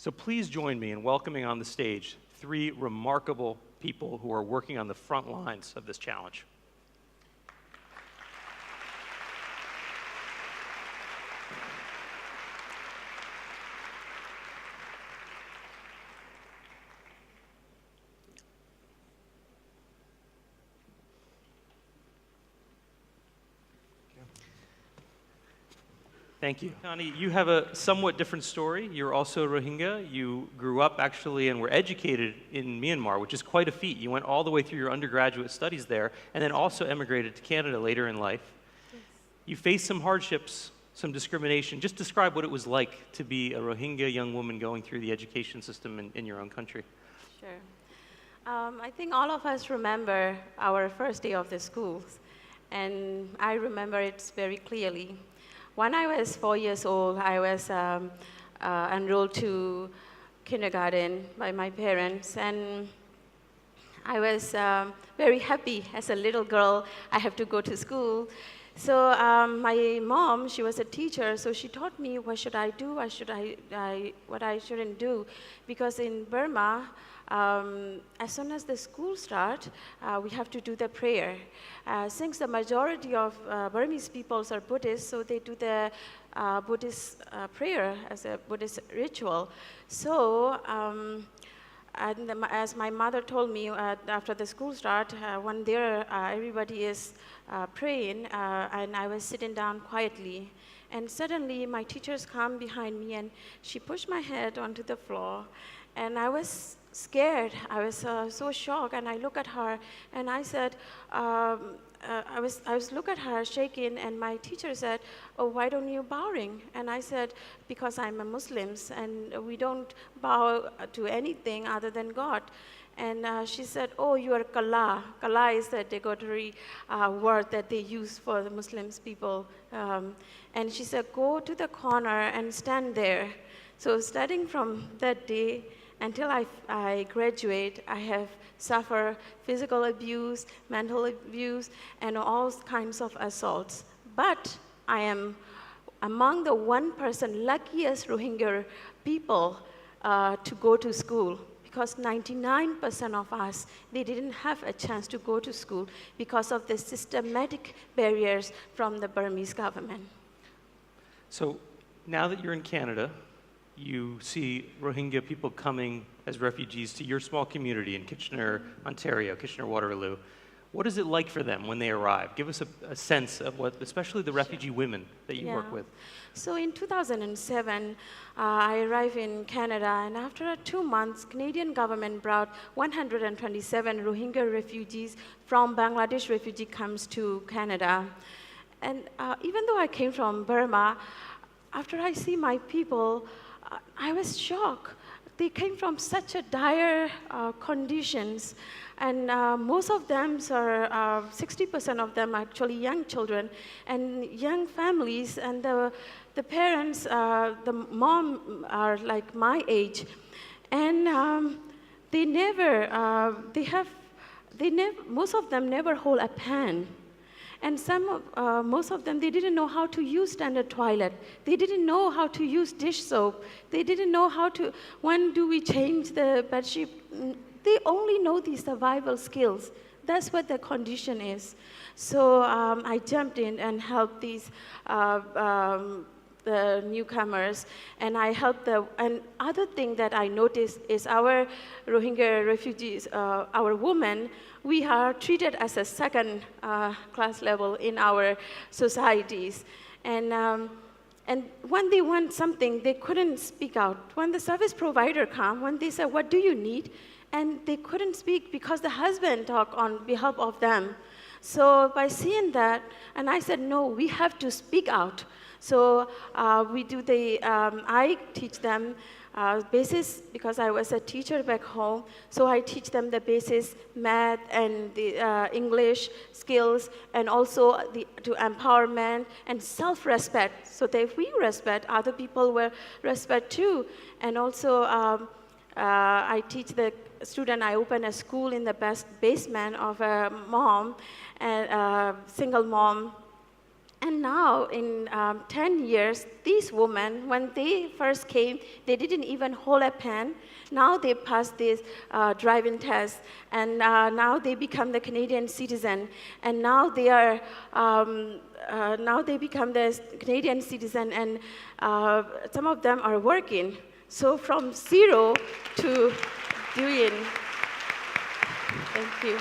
So please join me in welcoming on the stage three remarkable people who are working on the front lines of this challenge. Thank you. Arkani, you have a somewhat different story. You're also Rohingya. You grew up actually and were educated in Myanmar, which is quite a feat. You went all the way through your undergraduate studies there and then also emigrated to Canada later in life. Yes. You faced some hardships, some discrimination. Just describe what it was like to be a Rohingya young woman going through the education system in your own country. Sure. I think all of us remember our first day of the schools, and I remember it very clearly. When I was 4 years old, I was enrolled to kindergarten by my parents, and I was very happy as a little girl. I have to go to school. So my mom, she was a teacher, so she taught me what should I do, what I shouldn't do. Because in Burma, as soon as the school starts, we have to do the prayer. Since the majority of Burmese peoples are Buddhist, so they do the Buddhist prayer as a Buddhist ritual. So, as my mother told me after the school start, when there everybody is praying, and I was sitting down quietly. And suddenly my teachers come behind me and she pushed my head onto the floor. And I was scared. I was so shocked, and I look at her, and I said, I was look at her shaking, and my teacher said, "Oh, why don't you bowing?" And I said, "Because I'm a Muslim, and we don't bow to anything other than God." And she said, "Oh, you are Kala." Kala is the derogatory word that they use for the Muslims people. And she said, "Go to the corner and stand there." So starting from that day, until I graduate, I have suffered physical abuse, mental abuse, and all kinds of assaults. But I am among the 1% luckiest Rohingya people to go to school, because 99% of us, they didn't have a chance to go to school because of the systematic barriers from the Burmese government. So now that you're in Canada, you see Rohingya people coming as refugees to your small community in Kitchener, Ontario, Kitchener-Waterloo. What is it like for them when they arrive? Give us a sense of what, especially the refugee women that you work with. So in 2007, I arrived in Canada, and after 2 months, Canadian government brought 127 Rohingya refugees from Bangladesh refugee camps to Canada. And even though I came from Burma, after I see my people, I was shocked. They came from such a dire conditions, and most of them are 60% of them actually young children and young families, and the parents, the mom are like my age, and most of them never hold a pen. And most of them, they didn't know how to use standard toilet. They didn't know how to use dish soap. They didn't know when do we change the bedsheet. They only know these survival skills. That's what the condition is. So I jumped in and helped these the newcomers, and I helped them. And other thing that I noticed is our Rohingya refugees, our women, we are treated as a second class level in our societies. And when they want something, they couldn't speak out. When the service provider come, when they said, "What do you need?" and they couldn't speak because the husband talked on behalf of them. So by seeing that, and I said, "No, we have to speak out." So I teach them basis, because I was a teacher back home, so I teach them the basic math and the English skills, and also to empowerment and self-respect, so that if we respect, other people will respect too. And also I teach the student, I open a school in the basement of a mom, and single mom. And now, in 10 years, these women, when they first came, they didn't even hold a pen. Now they passed this driving test, and now they become the Canadian citizen. And now they are, now they become the Canadian citizen, and some of them are working. So from zero to doing. Thank you.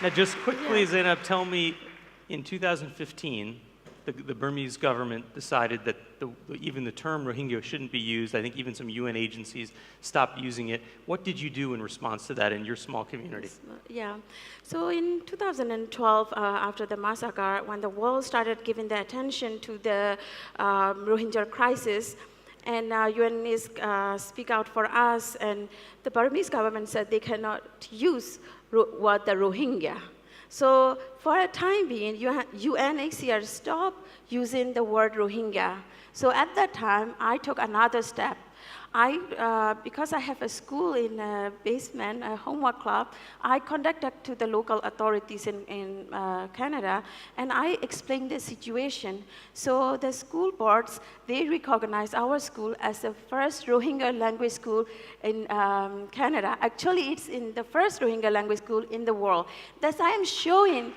Now, just quickly, Zainab, tell me, in 2015, the Burmese government decided that even the term Rohingya shouldn't be used. I think even some UN agencies stopped using it. What did you do in response to that in your small community? Yeah. So in 2012, after the massacre, when the world started giving the attention to the Rohingya crisis, and UN is speak out for us, and the Burmese government said they cannot use word the Rohingya. So for a time being, UNHCR stopped using the word Rohingya. So at that time, I took another step. Because I have a school in a basement, a homework club, I contacted to the local authorities in Canada, and I explained the situation. So the school boards, they recognize our school as the first Rohingya language school in Canada. Actually, it's in the first Rohingya language school in the world. Thus, I am showing,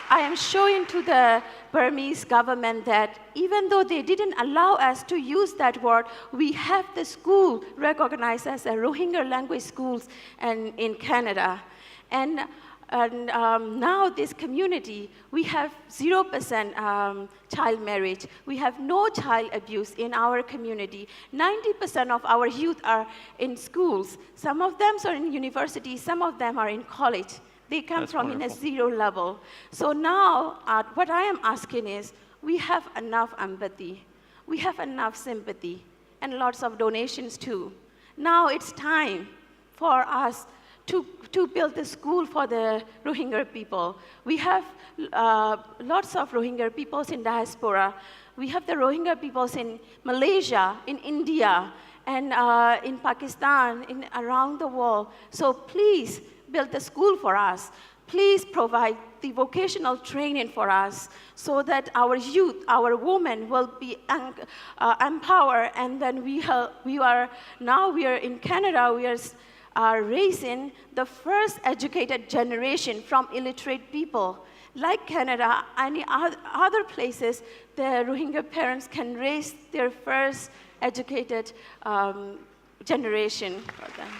I am showing to the Burmese government that even though they didn't allow us to use that word, we have the school recognized as a Rohingya language schools in Canada. And now this community, we have 0% child marriage. We have no child abuse in our community. 90% of our youth are in schools. Some of them are in university, some of them are in college. They come That's from wonderful. in a zero level. So now, what I am asking is, we have enough empathy, we have enough sympathy, and lots of donations too. Now it's time for us to build the school for the Rohingya people. We have lots of Rohingya peoples in diaspora. We have the Rohingya peoples in Malaysia, in India, and in Pakistan, around the world. So please, build the school for us. Please provide the vocational training for us so that our youth, our women will be empowered, and then we are in Canada, we are raising the first educated generation from illiterate people. Like Canada, any other places, the Rohingya parents can raise their first educated generation for them.